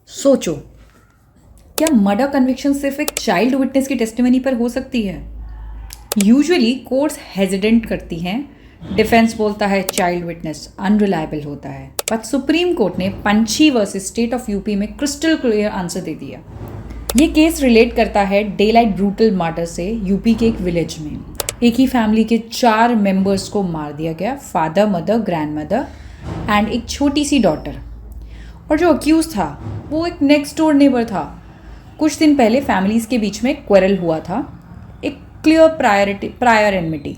सोचो, क्या murder conviction सिर्फ एक चाइल्ड विटनेस की टेस्टिमनी पर हो सकती है? यूजुअली कोर्ट्स हेजिडेंट करती हैं, डिफेंस बोलता है चाइल्ड विटनेस अनरिलायबल होता है, बट सुप्रीम कोर्ट ने पंछी वर्सेस स्टेट ऑफ यूपी में क्रिस्टल क्लियर आंसर दे दिया। ये केस रिलेट करता है डे लाइट ब्रूटल मर्डर से। यूपी के एक विलेज में एक ही फैमिली के 4 मेंबर्स को मार दिया गया, फादर, मदर, ग्रैंडमदर एंड एक छोटी सी डॉटर। और जो अक्यूज था वो एक नेक्स्ट डोर नेबर था। कुछ दिन पहले फैमिलीज के बीच में क्वेरल हुआ था, एक clear prior enmity.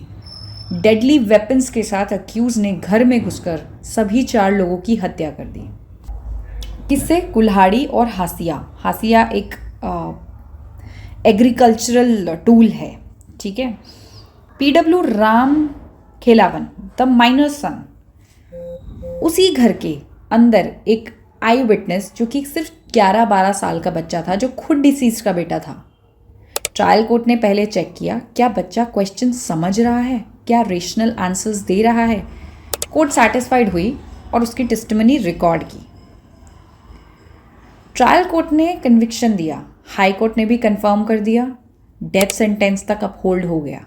Deadly weapons के साथ अक्यूज ने घर में घुसकर सभी 4 लोगों की हत्या कर दी। किससे? कुल्हाड़ी और हासिया। हासिया एक एग्रीकल्चरल टूल है, ठीक है। PW Ram Khelawan, the minor son, उसी घर के अंदर एक आई विटनेस जो कि सिर्फ 11-12 साल का बच्चा था, जो खुद डिसीज का बेटा था। ट्रायल कोर्ट ने पहले चेक किया क्या बच्चा क्वेश्चन समझ रहा है, क्या रेशनल आंसर्स दे रहा है। कोर्ट सैटिस्फाइड हुई और उसकी टेस्टिमनी रिकॉर्ड की। ट्रायल कोर्ट ने कन्विक्शन दिया, हाई कोर्ट ने भी कंफर्म कर दिया, डेथ सेंटेंस तक अपहोल्ड हो गया।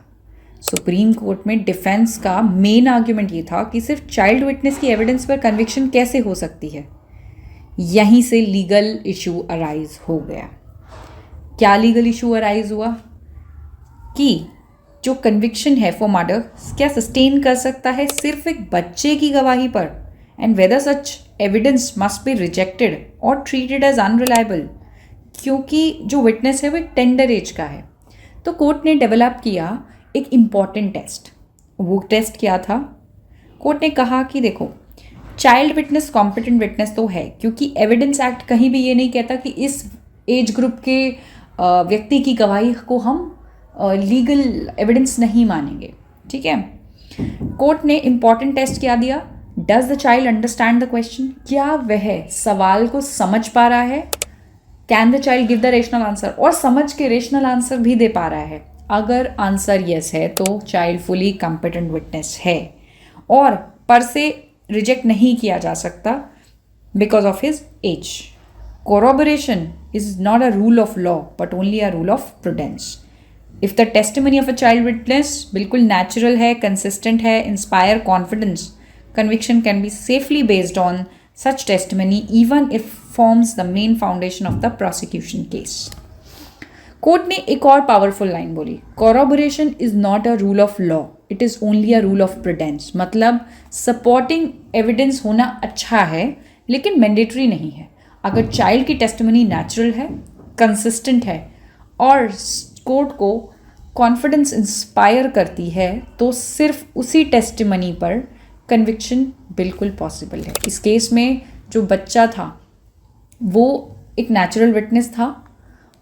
सुप्रीम कोर्ट में डिफेंस का मेन आर्ग्यूमेंट ये था कि सिर्फ चाइल्ड विटनेस की एविडेंस पर कन्विक्शन कैसे हो सकती है। यहीं से लीगल इशू अराइज हो गया। क्या लीगल इशू अराइज हुआ कि जो कन्विक्शन है फॉर मर्डर क्या सस्टेन कर सकता है सिर्फ एक बच्चे की गवाही पर, and whether such evidence must be rejected और ट्रीटेड एज अनरिलायबल, क्योंकि जो विटनेस है वो एक टेंडर एज का है। तो कोर्ट ने डेवलप किया एक इम्पॉर्टेंट टेस्ट। वो टेस्ट क्या था? कोर्ट ने कहा कि देखो, चाइल्ड विटनेस कॉम्पिटेंट विटनेस तो है, क्योंकि एविडेंस एक्ट कहीं भी ये नहीं कहता कि इस एज ग्रुप के व्यक्ति की गवाही को हम लीगल एविडेंस नहीं मानेंगे, ठीक है। कोर्ट ने इम्पॉर्टेंट टेस्ट क्या दिया? Does the child understand the question? क्या वह सवाल को समझ पा रहा है? Can the child give the rational answer? और समझ के रेशनल आंसर भी दे पा रहा है। अगर आंसर यस है तो चाइल्ड फुली कॉम्पिटेंट विटनेस है और पर से रिजेक्ट नहीं किया जा सकता because of his age. Corroboration is not a rule of law but only a rule of prudence. If the testimony of a child witness बिल्कुल natural है, consistent है, inspire confidence, conviction can be safely based on such testimony even if forms the main foundation of the prosecution case. Court ने एक और powerful line बोली, corroboration is not a rule of law, it is only a rule of prudence. मतलब supporting evidence होना अच्छा है लेकिन mandatory नहीं है। अगर चाइल्ड की टेस्टिमनी नेचुरल है, कंसिस्टेंट है और कोर्ट को कॉन्फिडेंस इंस्पायर करती है तो सिर्फ उसी टेस्टिमनी पर कन्विक्शन बिल्कुल पॉसिबल है। इस केस में जो बच्चा था वो एक नेचुरल विटनेस था,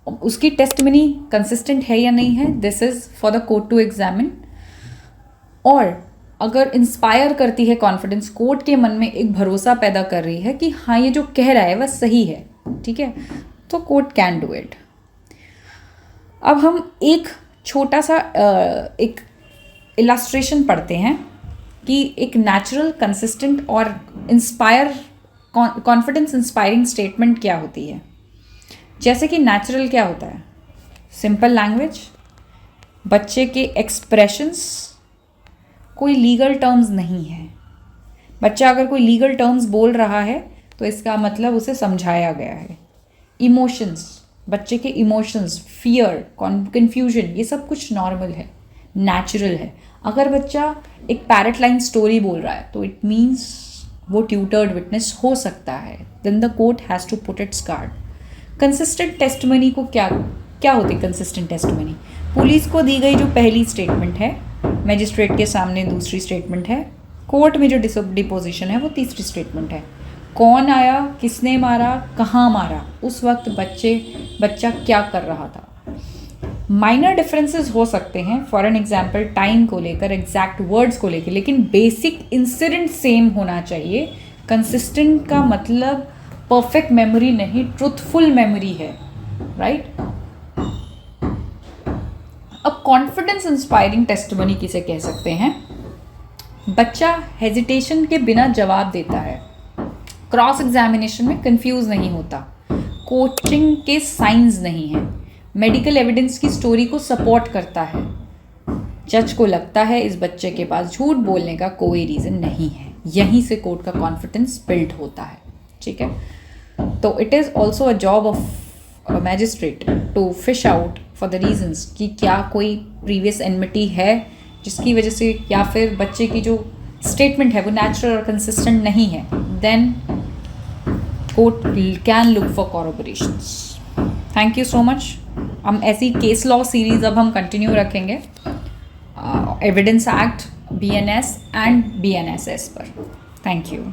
उसकी टेस्टिमनी कंसिस्टेंट है या नहीं है, this is for the court to examine. और अगर इंस्पायर करती है कॉन्फिडेंस, कोर्ट के मन में एक भरोसा पैदा कर रही है कि हाँ ये जो कह रहा है वह सही है, ठीक है, तो कोर्ट कैन डू इट। अब हम एक छोटा सा एक इलस्ट्रेशन पढ़ते हैं कि एक नेचुरल, कंसिस्टेंट और कॉन्फिडेंस इंस्पायरिंग स्टेटमेंट क्या होती है। जैसे कि नेचुरल क्या होता है? सिंपल लैंग्वेज, बच्चे के एक्सप्रेशंस, कोई लीगल टर्म्स नहीं है। बच्चा अगर कोई लीगल टर्म्स बोल रहा है तो इसका मतलब उसे समझाया गया है। इमोशंस, बच्चे के इमोशंस, फियर, कन्फ्यूजन, ये सब कुछ नॉर्मल है, नेचुरल है। अगर बच्चा एक पैरेट लाइन स्टोरी बोल रहा है तो इट मीन्स वो ट्यूटर्ड विटनेस हो सकता है। Then the court has to put its card. Consistent testimony को क्या होती है? कंसिस्टेंट टेस्टिमनी पुलिस को दी गई जो पहली स्टेटमेंट है, मैजिस्ट्रेट के सामने दूसरी स्टेटमेंट है, कोर्ट में जो डिपोजिशन है वो तीसरी स्टेटमेंट है। कौन आया, किसने मारा, कहाँ मारा, उस वक्त बच्चा क्या कर रहा था। माइनर डिफरेंसेस हो सकते हैं, फॉर एन एग्जाम्पल टाइम को लेकर, एग्जैक्ट वर्ड्स को लेकर, लेकिन बेसिक इंसिडेंट सेम होना चाहिए। कंसिस्टेंट का मतलब परफेक्ट मेमोरी नहीं, ट्रुथफुल मेमोरी है, राइट। अब कॉन्फिडेंस इंस्पायरिंग टेस्टिमनी किसे कह सकते हैं? बच्चा हेजिटेशन के बिना जवाब देता है, क्रॉस एग्जामिनेशन में कंफ्यूज नहीं होता, कोचिंग के साइंस नहीं हैं, मेडिकल एविडेंस की स्टोरी को सपोर्ट करता है। जज को लगता है इस बच्चे के पास झूठ बोलने का कोई रीज़न नहीं है, यहीं से कोर्ट का कॉन्फिडेंस बिल्ड होता है। ठीक है, तो it is also a job of magistrate to fish out for the reasons कि क्या कोई प्रीवियस एनमिटी है जिसकी वजह से, या फिर बच्चे की जो स्टेटमेंट है वो नेचुरल और कंसिस्टेंट नहीं है, then court can look for corroborations. Thank you so much. हम ऐसी केस लॉ सीरीज अब हम कंटिन्यू रखेंगे evidence act, BNS and BNSS पर। Thank you.